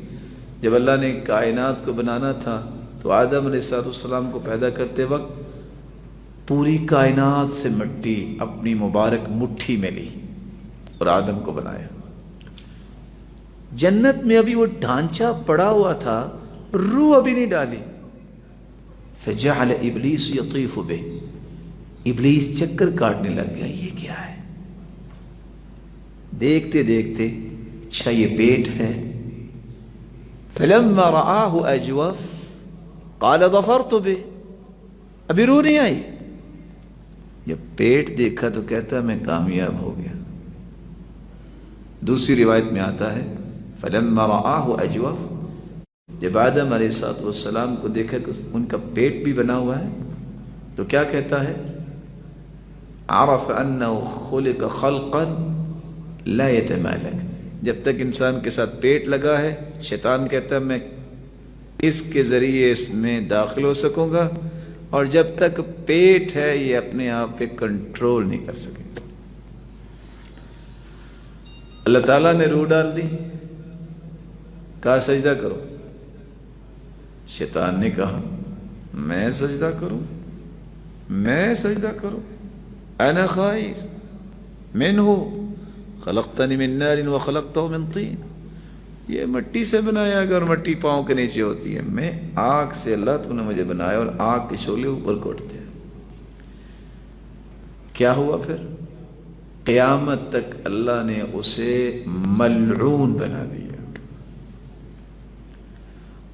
S2: جب اللہ نے کائنات کو بنانا تھا تو آدم علیہ السلام کو پیدا کرتے وقت پوری کائنات سے مٹی اپنی مبارک مٹھی میں لی اور آدم کو بنایا۔ جنت میں ابھی وہ ڈھانچہ پڑا ہوا تھا، روح ابھی نہیں ڈالی۔ فجعل ابلیس یطیف بہ، ابلیس چکر کاٹنے لگ گیا، یہ کیا ہے؟ دیکھتے دیکھتے اچھا یہ پیٹ ہے۔ فلما رآہ اجوف قال ظفرت بہ، ابھی روح نہیں آئی۔ جب پیٹ دیکھا تو کہتا میں کامیاب ہو گیا۔ دوسری روایت میں آتا ہے فلما رآہ اجوف، جب آدم علیہ السلام کو دیکھا کہ ان کا پیٹ بھی بنا ہوا ہے تو کیا کہتا ہے؟ عرف انہ خلق خلقا لا یتمالک، جب تک انسان کے ساتھ پیٹ لگا ہے شیطان کہتا ہے میں اس کے ذریعے اس میں داخل ہو سکوں گا، اور جب تک پیٹ ہے یہ اپنے آپ پہ کنٹرول نہیں کر سکے گا۔ اللہ تعالیٰ نے روح ڈال دی، کہا سجدہ کرو، شیطان نے کہا میں سجدہ کروں، میں سجدہ کروں، انا خیر منہ خلقتنی من نار وخلقتہ من طین، یہ مٹی سے بنایا گیا اور مٹی پاؤں کے نیچے ہوتی ہے، میں آگ سے، اللہ تو نے مجھے بنایا اور آگ کے شعلے اوپر کو اٹھتے ہیں۔ کیا ہوا پھر؟ قیامت تک اللہ نے اسے ملعون بنا دیا،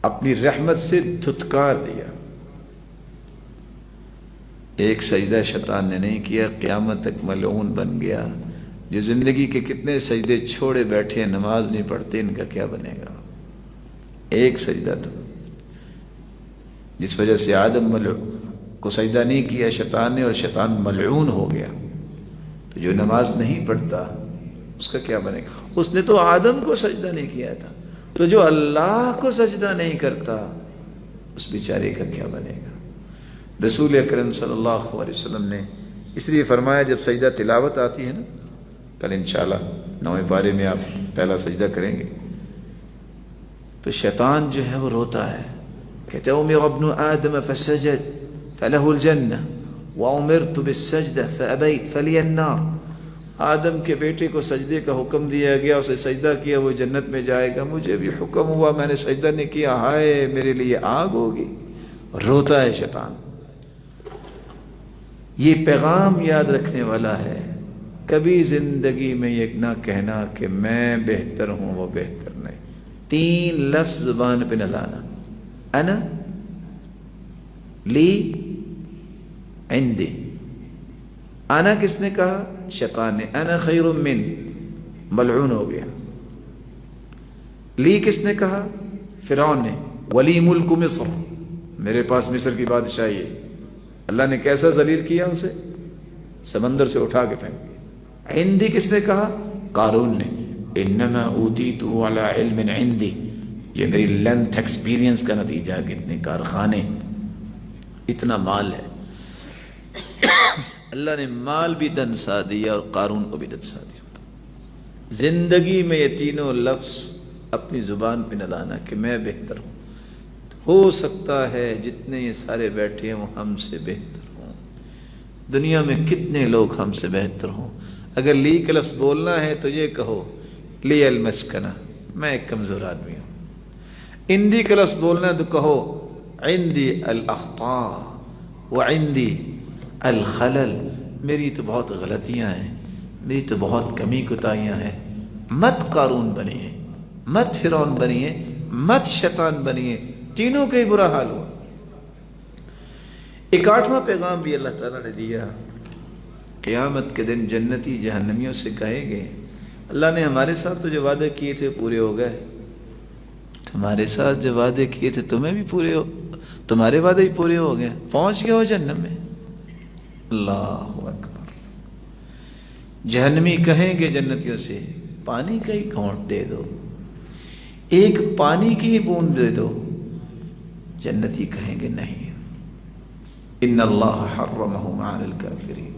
S2: اپنی رحمت سے دھتکار دیا۔ ایک سجدہ شیطان نے نہیں کیا، قیامت تک ملعون بن گیا۔ جو زندگی کے کتنے سجدے چھوڑے بیٹھے، نماز نہیں پڑھتے، ان کا کیا بنے گا؟ ایک سجدہ تھا جس وجہ سے آدم کو سجدہ نہیں کیا شیطان نے، اور شیطان ملعون ہو گیا۔ تو جو نماز نہیں پڑھتا اس کا کیا بنے گا؟ اس نے تو آدم کو سجدہ نہیں کیا تھا، تو جو اللہ کو سجدہ نہیں کرتا اس بیچارے کا کیا بنے گا؟ رسول اکرم صلی اللہ علیہ وسلم نے اس لیے فرمایا، جب سجدہ تلاوت آتی ہے نا، کل انشاءاللہ 9ویں پارے میں آپ پہلا سجدہ کریں گے، تو شیطان جو ہے وہ روتا ہے، کہتے ہیں امر ابن آدم فسجد فلہ الجنہ وامرت بالسجدہ فابیت فلی النار، آدم کے بیٹے کو سجدے کا حکم دیا گیا، اسے سجدہ کیا وہ جنت میں جائے گا، مجھے بھی حکم ہوا میں نے سجدہ نہیں کیا، ہائے میرے لیے آگ ہوگی۔ روتا ہے شیطان۔ یہ پیغام یاد رکھنے والا ہے، کبھی زندگی میں یہ نہ کہنا کہ میں بہتر ہوں وہ بہتر نہیں، 3 لفظ زبان پہ نہ لانا، انا، لی، عندی۔ انا کس نے کہا؟ شیطان نے، انا خیر من، ملعون ہو گیا۔ لی کس نے کہا؟ فرعون نے، ولی ملک مصر، میرے پاس مصر کی بادشاہی ہے۔ اللہ نے کیسا ذلیل کیا اسے؟ سمندر سے اٹھا کے پھینک دیا۔ عندی کس نے کہا؟ قارون نے، انما اوتیتہ علی علم عندی، یہ میری لینتھ ایکسپیرینس کا نتیجہ ہے، کتنے کارخانے، اتنا مال ہے۔ اللہ نے مال بھی دنسا دیا اور قارون کو بھی دنسا دیا۔ زندگی میں یہ تینوں لفظ اپنی زبان پہ نہ لانا کہ میں بہتر ہوں۔ ہو سکتا ہے جتنے یہ سارے بیٹھے ہیں وہ ہم سے بہتر ہوں، دنیا میں کتنے لوگ ہم سے بہتر ہوں۔ اگر لی کا لفظ بولنا ہے تو یہ کہو لی المسکنہ، میں ایک کمزور آدمی ہوں۔ عندی کا لفظ بولنا ہے تو کہو عندی الاخطاء وعندی الخلل، میری تو بہت غلطیاں ہیں، میری تو بہت کمی کوتاہیاں ہیں۔ مت قارون بنیے، مت فرعون بنیے، مت شیطان بنیے، تینوں کا ہی برا حال ہوا۔ ایک 8واں پیغام بھی اللہ تعالیٰ نے دیا، قیامت کے دن جنتی جہنمیوں سے کہے گے اللہ نے ہمارے ساتھ تو جو وعدے کیے تھے پورے ہو گئے، تمہارے ساتھ جو وعدے کیے تھے تمہیں بھی پورے ہو، تمہارے وعدے بھی پورے ہو گئے، پہنچ گئے ہو جہنم میں۔ اللہ اکبر۔ جہنمی کہیں گے جنتیوں سے پانی کا ہی گھونٹ دے دو، ایک پانی کی ہی بوند دے دو۔ جنتی کہیں گے نہیں، ان اللہ حرمہم علی الکافرین،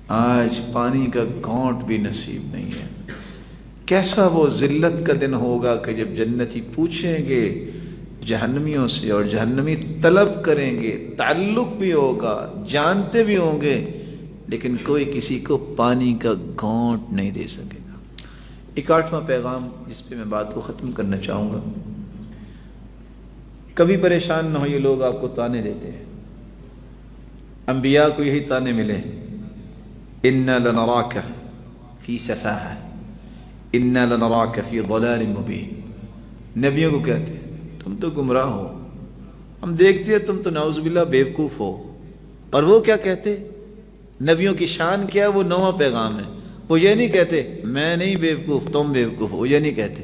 S2: آج پانی کا گھونٹ بھی نصیب نہیں ہے۔ کیسا وہ ذلت کا دن ہوگا کہ جب جنتی پوچھیں گے جہنمیوں سے، اور جہنمی طلب کریں گے، تعلق بھی ہوگا، جانتے بھی ہوں گے، لیکن کوئی کسی کو پانی کا گھونٹ نہیں دے سکے گا۔ ایک 8واں پیغام جس پہ میں بات کو ختم کرنا چاہوں گا، کبھی پریشان نہ ہو، یہ لوگ آپ کو تانے دیتے ہیں، انبیاء کو یہی تانے ملے، اِنَّا لَنَرَاكَ فِي سَفَاهَةٍ اِنَّا لَنَرَاكَ فِي ضَلَالٍ مُبِينٍ، نبیوں کو کہتے ہیں تم تو گمراہ ہو، ہم دیکھتے ہیں تم تو نعوذ باللہ بیوقوف ہو۔ اور وہ کیا کہتے؟ نبیوں کی شان کیا؟ وہ 9واں پیغام ہے، وہ یہ نہیں کہتے میں نہیں بیوقوف تم بیوقوف ہو، وہ یہ نہیں کہتے،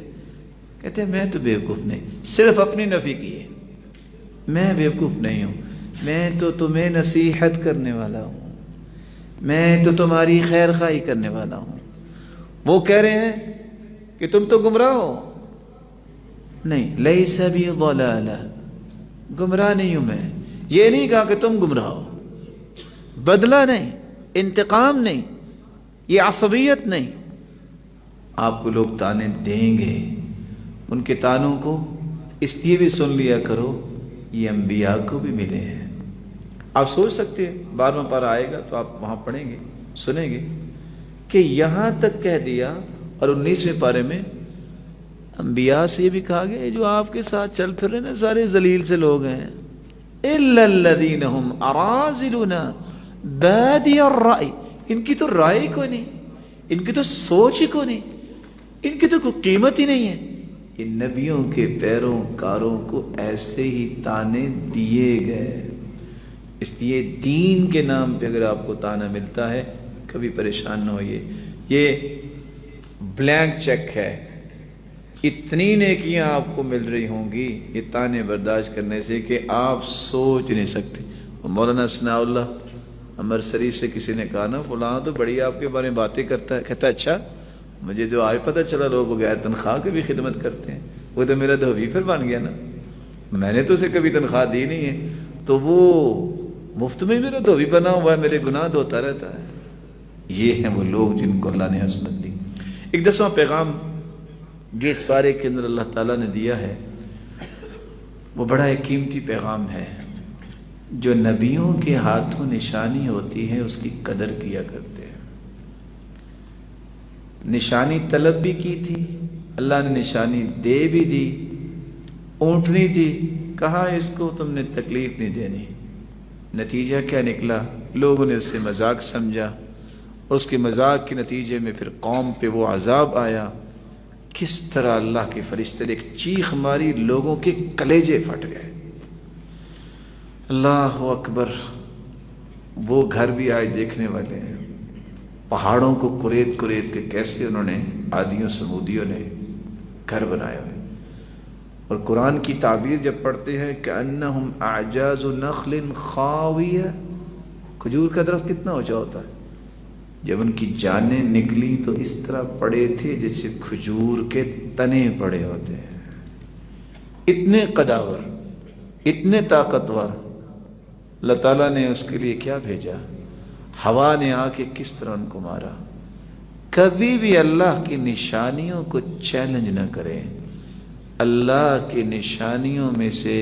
S2: کہتے ہیں میں تو بیوقوف نہیں، صرف اپنی نفی کی ہے، میں بیوقوف نہیں ہوں، میں تو تمہیں نصیحت کرنے والا ہوں، میں تو تمہاری خیر خواہی کرنے والا ہوں۔ وہ کہہ رہے ہیں کہ تم تو گمراہ ہو، نہیں، لیس بی ضلالہ، گمراہ نہیں ہوں میں، یہ نہیں کہا کہ تم گمراہ ہو، بدلہ نہیں، انتقام نہیں، یہ عصبیت نہیں۔ آپ کو لوگ تانے دیں گے، ان کے تانوں کو اس لیے بھی سن لیا کرو، یہ انبیاء کو بھی ملے ہیں۔ آپ سوچ سکتے ہیں 12واں پارہ آئے گا تو آپ وہاں پڑھیں گے، سنیں گے کہ یہاں تک کہہ دیا، اور 19ویں پارے میں انبیاء سے یہ بھی کہا گیا جو آپ کے ساتھ چل پھر رہے ہیں سارے ذلیل سے لوگ ہیں، الا الذین هم اراذلنا بادی الرأی، ان کی تو رائے کو نہیں، ان کی تو سوچ ہی کو نہیں، ان کی تو کوئی قیمت ہی نہیں ہے۔ ان نبیوں کے پیروں کاروں کو ایسے ہی تانے دیے گئے۔ اس لیے دین کے نام پہ اگر آپ کو تانا ملتا ہے کبھی پریشان نہ ہوئیے، یہ بلینک چیک ہے، اتنی نیکیاں آپ کو مل رہی ہوں گی یہ تانے برداشت کرنے سے کہ آپ سوچ نہیں سکتے۔ مولانا ثناء اللہ امرسری سے کسی نے کہا نا فلاں تو بڑی آپ کے بارے میں باتیں کرتا ہے، کہتا ہے اچھا مجھے تو آج پتہ چلا لوگ بغیر تنخواہ کے بھی خدمت کرتے ہیں، وہ تو میرا دھوبی پھر بن گیا نا، میں نے تو اسے کبھی تنخواہ دی نہیں ہے، تو وہ مفت میں میرا دھوبی بنا ہوا ہے، میرے گناہ دھوتا رہتا ہے۔ یہ ہیں وہ لوگ جن کو اللہ نے عظمت دی۔ ایک 10واں پیغام جو اس پارے کے اندر اللہ تعالیٰ نے دیا ہے وہ بڑا ایک قیمتی پیغام ہے۔ جو نبیوں کے ہاتھوں نشانی ہوتی ہے اس کی قدر کیا کرتے ہیں۔ نشانی طلب بھی کی تھی، اللہ نے نشانی دے بھی دی، اونٹنی تھی، کہا اس کو تم نے تکلیف نہیں دینی، نتیجہ کیا نکلا؟ لوگوں نے اسے مذاق سمجھا، اور اس کے مذاق کے نتیجے میں پھر قوم پہ وہ عذاب آیا۔ کس طرح اللہ کے فرشتے نے ایک چیخ ماری، لوگوں کے کلیجے پھٹ گئے۔ اللہ اکبر، وہ گھر بھی آج دیکھنے والے ہیں، پہاڑوں کو کرید کرید کے کیسے انہوں نے عادیوں سمودیوں نے گھر بنائے ہوئے۔ اور قرآن کی تعبیر جب پڑھتے ہیں کأنہم اعجاز نخل خاویہ، کھجور کا درخت کتنا اونچا ہوتا ہے، جب ان کی جانیں نکلی تو اس طرح پڑے تھے جیسے کھجور کے تنے پڑے ہوتے ہیں، اتنے قداور، اتنے طاقتور۔ اللہ تعالیٰ نے اس کے لیے کیا بھیجا؟ ہوا نے آ کے کس طرح ان کو مارا۔ کبھی بھی اللہ کی نشانیوں کو چیلنج نہ کریں۔ اللہ کی نشانیوں میں سے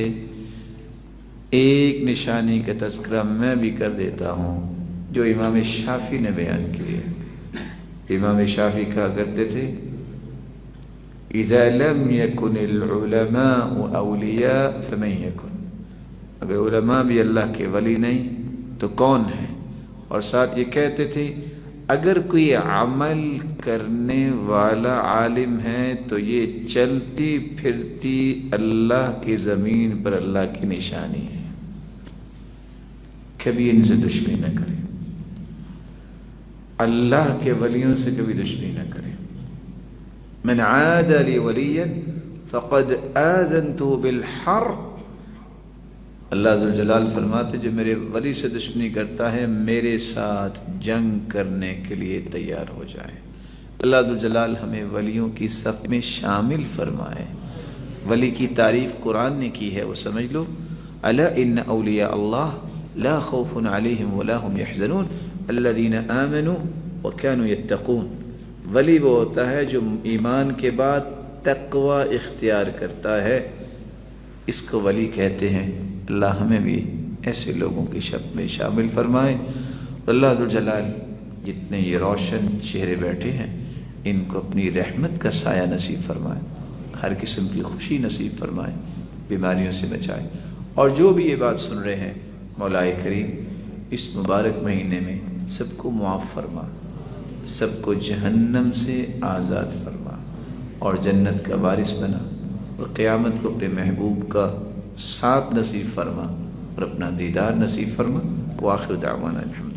S2: ایک نشانی کا تذکرہ میں بھی کر دیتا ہوں جو امام شافعی نے بیان کی ہے۔ امام شافعی کہا کرتے تھے اذا لم يكن العلماء اولیاء فمن يكن، اگر علماء بھی اللہ کے ولی نہیں تو کون ہے؟ اور ساتھ یہ کہتے تھے اگر کوئی عمل کرنے والا عالم ہے تو یہ چلتی پھرتی اللہ کی زمین پر اللہ کی نشانی ہے، کبھی ان سے دشمنی نہ کرے، اللہ کے ولیوں سے کبھی دشمنی نہ کرے۔ من عاد لی ولیا فقد آذنته بالحرب، اللہ ذوالجلال فرماتے جو میرے ولی سے دشمنی کرتا ہے میرے ساتھ جنگ کرنے کے لیے تیار ہو جائے۔ اللہ ذوالجلال ہمیں ولیوں کی صف میں شامل فرمائے۔ ولی کی تعریف قرآن نے کی ہے، وہ سمجھ لو، الا ان اولیاء اللہ لا خوف علیہم ولا هم يحزنون الذین آمنوا وكانوا يتقون۔ ولی وہ ہوتا ہے جو ایمان کے بعد تقوی اختیار کرتا ہے، اس کو ولی کہتے ہیں۔ اللہ ہمیں بھی ایسے لوگوں کی شب میں شامل فرمائے۔ اللہ ذوالجلال جتنے یہ روشن چہرے بیٹھے ہیں ان کو اپنی رحمت کا سایہ نصیب فرمائے، ہر قسم کی خوشی نصیب فرمائے، بیماریوں سے بچائے۔ اور جو بھی یہ بات سن رہے ہیں مولا کریم اس مبارک مہینے میں سب کو معاف فرما، سب کو جہنم سے آزاد فرما اور جنت کا وارث بنا، اور قیامت کو اپنے محبوب کا ساتھ نصیب فرما اور اپنا دیدار نصیب فرما۔ وآخر دعوانا الحمد